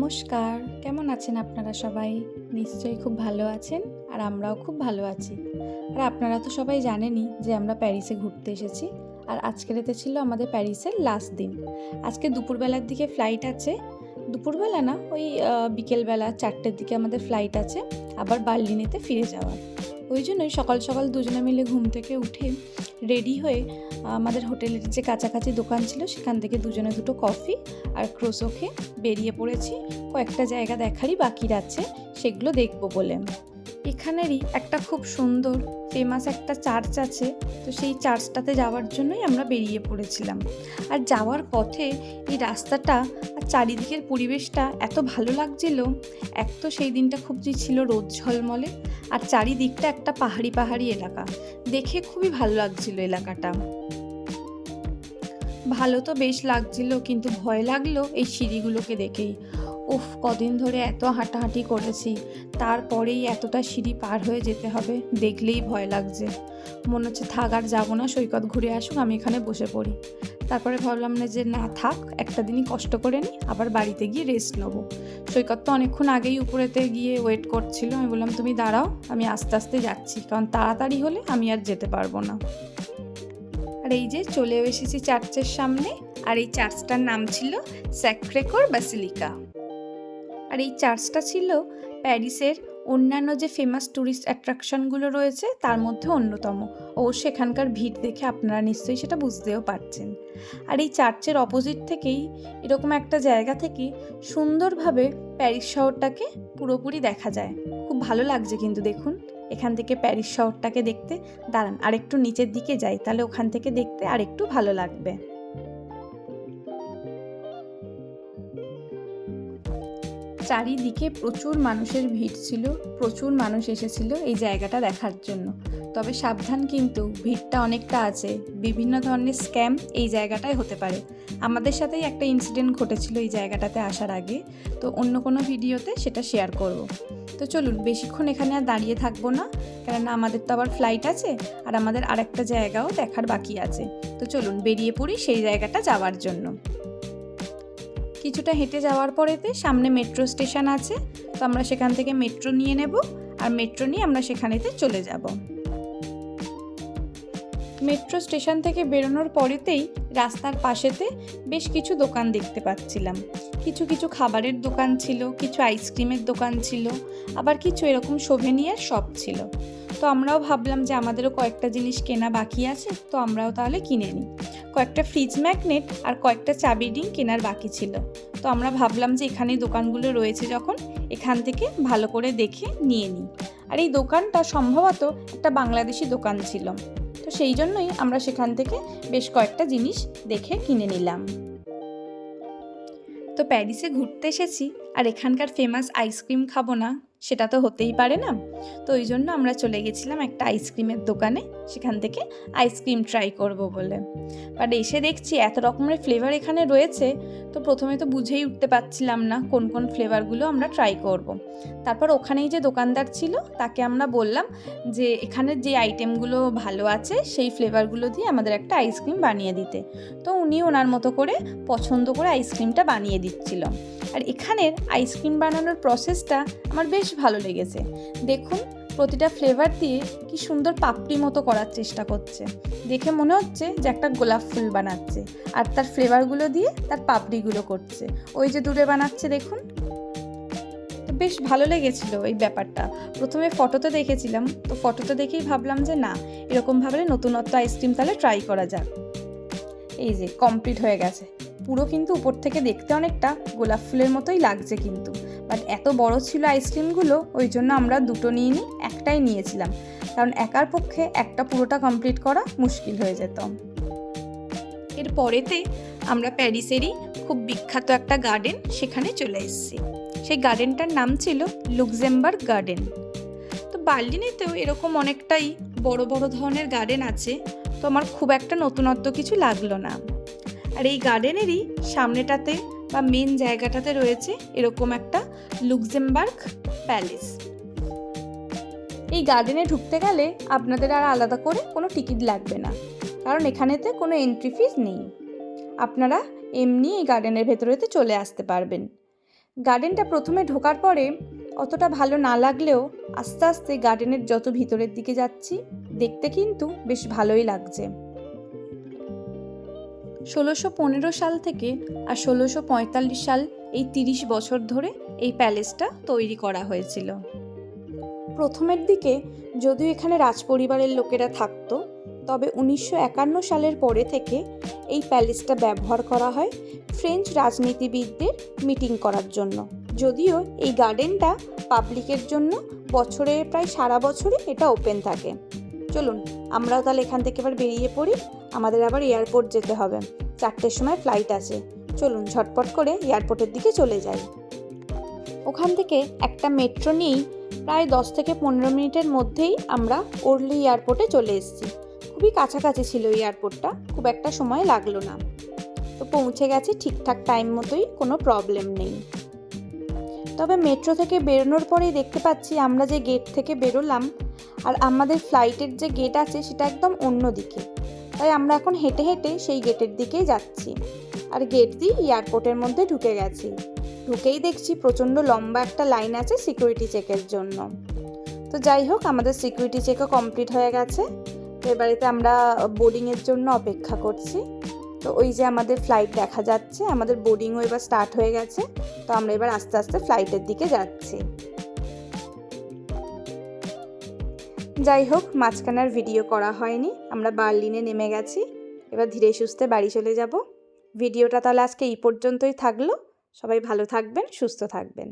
নমস্কার, কেমন আছেন আপনারা সবাই? নিশ্চয়ই খুব ভালো আছেন আর আমরাও খুব ভালো আছি। আর আপনারা তো সবাই জানেনই যে আমরা প্যারিসে ঘুরতে এসেছি। আর আজকের এতে ছিল আমাদের প্যারিসের লাস্ট দিন। আজকে দুপুরবেলার দিকে ফ্লাইট আছে। দুপুরবেলা না, ওই বিকেলবেলা 4টের দিকে আমাদের ফ্লাইট আছে আবার বার্লিনেতে ফিরে যাওয়ার। ওই জন্যই সকাল সকাল দুজনে মিলে ঘুম থেকে উঠে রেডি হয়ে আমাদের হোটেলের যে কাছাকাছি দোকান ছিল সেখান থেকে দুজনে দুটো কফি আর ক্রোসো খেয়ে বেরিয়ে পড়েছি। কয়েকটা জায়গা দেখারই বাকি আছে, সেগুলো দেখবো বলে। এখানেরই একটা খুব সুন্দর ফেমাস একটা চার্চ আছে, তো সেই চার্চটাতে যাওয়ার জন্যই আমরা বেরিয়ে পড়েছিলাম। আর যাওয়ার পথে এই রাস্তাটা আর চারিদিকের পরিবেশটা এত ভালো লাগছিল। এক তো সেই দিনটা খুব ছিল রোদ ঝলমলে, আর চারিদিকটা একটা পাহাড়ি পাহাড়ি এলাকা, দেখে খুবই ভালো লাগছিল এলাকাটা। ভালো তো বেশ লাগছিল, কিন্তু ভয় লাগলো এই সিঁড়িগুলোকে দেখেই। উফ, কদিন ধরে এত হাঁটাহাঁটি করেছি, তারপরেই এতটা সিঁড়ি পার হয়ে যেতে হবে, দেখলেই ভয় লাগছে। মনে হচ্ছে থাক, আর যাবো না, সৈকত ঘুরে আসুক, আমি এখানে বসে পড়ি। তারপরে ভাবলাম না যে না থাক, একটা দিনই কষ্ট করে নিই, আবার বাড়িতে গিয়ে রেস্ট নেবো। সৈকত তো অনেকক্ষণ আগেই উপরেতে গিয়ে ওয়েট করছিল। আমি বললাম তুমি দাঁড়াও, আমি আস্তে আস্তে যাচ্ছি, কারণ তাড়াতাড়ি হলে আমি আর যেতে পারবো না। আর এই যে চলে এসেছি চার্চের সামনে, আর এই চার্চটার নাম ছিল স্যাক্রে কর বাসিলিকা। আর এই চার্চটা ছিল প্যারিসের অন্যান্য যে ফেমাস ট্যুরিস্ট অ্যাট্রাকশনগুলো রয়েছে তার মধ্যে অন্যতম। অবশ্য এখানকার ভিড় দেখে আপনারা নিশ্চয়ই সেটা বুঝতেও পারছেন। আর এই চার্চের অপোজিট থেকেই এরকম একটা জায়গা থেকে সুন্দরভাবে প্যারিস শহরটাকে পুরোপুরি দেখা যায়। খুব ভালো লাগছে কিন্তু দেখুন, এখান থেকে প্যারিস শহরটাকে দেখতে। দাঁড়ান আরেকটু নিচের দিকে যাই, তাহলে ওখান থেকে দেখতে আরেকটু ভালো লাগবে। চারিদিকে প্রচুর মানুষের ভিড় ছিল, প্রচুর মানুষ এসেছিল এই জায়গাটা দেখার জন্য। তবে সাবধান, কিন্তু ভিড়টা অনেকটা আছে, বিভিন্ন ধরনের স্ক্যাম এই জায়গাটায় হতে পারে। আমাদের সাথেই একটা ইনসিডেন্ট ঘটেছিল এই জায়গাটাতে আসার আগে, তো অন্য কোনো ভিডিওতে সেটা শেয়ার করব। তো চলুন, বেশিক্ষণ এখানে আর দাঁড়িয়ে থাকবো না, কেননা আমাদের তো আবার ফ্লাইট আছে, আর আমাদের আরেকটা জায়গাও দেখার বাকি আছে। তো চলুন বেরিয়ে পড়ি সেই জায়গাটা যাওয়ার জন্য। কিছুটা হেঁটে যাওয়ার পরেতে সামনে মেট্রো স্টেশন আছে, তো আমরা সেখান থেকে মেট্রো নিয়ে নেব, আর মেট্রো নিয়ে আমরা সেখানেতে চলে যাব। মেট্রো স্টেশন থেকে বেরোনোর পরেতেই রাস্তার পাশেতে বেশ কিছু দোকান দেখতে পাচ্ছিলাম। কিছু কিছু খাবারের দোকান ছিল, কিছু আইসক্রিমের দোকান ছিল, আবার কিছু এরকম সোভেনিয়ার শপ ছিল। তো আমরাও ভাবলাম যে আমাদেরও কয়েকটা জিনিস কেনা বাকি আছে, তো আমরাও তাহলে কিনে নিই। কয়েকটা ফ্রিজ ম্যাগনেট আর কয়েকটা চাবি রিং কেনার বাকি ছিল। তো আমরা ভাবলাম যে এখানেই দোকানগুলো রয়েছে যখন, এখান থেকে ভালো করে দেখে নিয়ে নিই। আর এই দোকানটা সম্ভবত একটা বাংলাদেশি দোকান ছিল, তো সেই জন্যই আমরা সেখান থেকে বেশ কয়েকটা জিনিস দেখে কিনে নিলাম। তো প্যারিসে ঘুরতে এসেছি, আর এখানকার ফেমাস আইসক্রিম খাবো না সেটা তো হতেই পারে না। তো ওই জন্য আমরা চলে গেছিলাম একটা আইসক্রিমের দোকানে, সেখান থেকে আইসক্রিম ট্রাই করব বলে। বাট এসে দেখছি এত রকমের ফ্লেভার এখানে রয়েছে, তো প্রথমে তো বুঝেই উঠতে পারছিলাম না কোন কোন ফ্লেভারগুলো আমরা ট্রাই করব। তারপর ওখানেই যে দোকানদার ছিল তাকে আমরা বললাম যে এখানের যে আইটেমগুলো ভালো আছে সেই ফ্লেভারগুলো দিয়ে আমাদের একটা আইসক্রিম বানিয়ে দিতে। তো উনি ওনার মতো করে পছন্দ করে আইসক্রিমটা বানিয়ে দিচ্ছিল। আর এখানের আইসক্রিম বানানোর প্রসেসটা আমার বেশ ভালো লেগেছে। দেখুন, প্রতিটা ফ্লেভার দিয়ে কি সুন্দর পাপড়ি মতো করার চেষ্টা করছে, দেখে মনে হচ্ছে যে একটা গোলাপ ফুল বানাচ্ছে, আর তার ফ্লেভারগুলো দিয়ে তার পাপড়িগুলো করছে। ওই যে দূরে বানাচ্ছে দেখুন, তো বেশ ভালো লেগেছিল এই ব্যাপারটা। প্রথমে ফটোতে দেখেছিলাম, তো ফটোতে দেখেই ভাবলাম যে না, এরকমভাবে নতুনত্ব আইসক্রিম তাহলে ট্রাই করা যাক। এই যে কমপ্লিট হয়ে গেছে পুরো, কিন্তু উপর থেকে দেখতে অনেকটা গোলাপ ফুলের মতোই লাগছে, কিন্তু বাট এত বড় ছিল আইসক্রিমগুলো, ওই জন্য আমরা দুটো নিয়ে নিই, একটাই নিয়েছিলাম, কারণ একার পক্ষে একটা পুরোটা কমপ্লিট করা মুশকিল হয়ে যেত। এর পরেতে আমরা প্যারিসেরই খুব বিখ্যাত একটা গার্ডেন সেখানে চলে এসেছি। সেই গার্ডেনটার নাম ছিল লুক্সেমবার্গ গার্ডেন। তো বার্লিনেতেও এরকম অনেকটাই বড় বড় ধরনের গার্ডেন আছে, তো আমার খুব একটা নতুনত্ব কিছু লাগলো না। আর এই গার্ডেনেরই সামনেটাতে বা মেন জায়গাটাতে রয়েছে এরকম একটা লুক্সেমবার্গ প্যালেস। এই গার্ডেনে ঢুকতে গেলে আপনাদের আর আলাদা করে কোনো টিকিট লাগবে না, কারণ এখানেতে কোনো এন্ট্রি ফিস নেই। আপনারা এমনি এই গার্ডেনের ভেতরেতে চলে আসতে পারবেন। গার্ডেনটা প্রথমে ঢোকার পরে অতটা ভালো না লাগলেও আস্তে আস্তে গার্ডেনের যত ভিতরের দিকে যাচ্ছি দেখতে কিন্তু বেশ ভালোই লাগছে। 1615 সাল থেকে আর 1645 সাল এই 30 বছর ধরে এই প্যালেসটা তৈরি করা হয়েছিল। প্রথমের দিকে যদিও এখানে রাজপরিবারের লোকেরা থাকতো, তবে 1951 সালের পরে থেকে এই প্যালেসটা ব্যবহার করা হয় ফ্রেঞ্চ রাজনীতিবিদদের মিটিং করার জন্য। যদিও এই গার্ডেনটা পাবলিকের জন্য বছরে প্রায় সারা বছরই এটা ওপেন থাকে। চলুন আমরাও তাহলে এখান থেকে এবার বেরিয়ে পড়ি, আমাদের আবার এয়ারপোর্ট যেতে হবে, 4টের সময় ফ্লাইট আছে। চলুন ঝটপট করে এয়ারপোর্টের দিকে চলে যাই। ওখান থেকে একটা মেট্রো নিয়েই প্রায় 10 থেকে 15 মিনিটের মধ্যেই আমরা ওরলি এয়ারপোর্টে চলে এসেছি। খুবই কাছাকাছি ছিল এয়ারপোর্টটা, খুব একটা সময় লাগলো না। তো পৌঁছে গেছি ঠিকঠাক টাইম মতোই, কোনো প্রবলেম নেই। তবে মেট্রো থেকে বেরোনোর পরেই দেখতে পাচ্ছি আমরা যে গেট থেকে বেরোলাম আর আমাদের ফ্লাইটের যে গেট আছে সেটা একদম অন্য দিকে। তাই আমরা এখন হেঁটে হেঁটে সেই গেটের দিকেই যাচ্ছি আর গেট দিয়ে এয়ারপোর্টের মধ্যে ঢুকে গেছি। ঢুকেই দেখছি প্রচণ্ড লম্বা একটা লাইন আছে সিকিউরিটি চেকের জন্য। তো যাই হোক, আমাদের সিকিউরিটি চেকও কমপ্লিট হয়ে গেছে। তো এবারেতে আমরা বোর্ডিংয়ের জন্য অপেক্ষা করছি। তো ওই যে আমাদের ফ্লাইট দেখা যাচ্ছে, আমাদের বোর্ডিংও এবার স্টার্ট হয়ে গেছে। তো আমরা এবার আস্তে আস্তে ফ্লাইটের দিকে যাচ্ছি। যাই হোক, মাঝখানে আর ভিডিও করা হয়নি, আমরা বার্লিনে নেমে গেছি। এবার ধীরে সুস্থে বাড়ি চলে যাব। ভিডিওটা তাহলে আজকে এই পর্যন্তই থাকলো। সবাই ভালো থাকবেন, সুস্থ থাকবেন।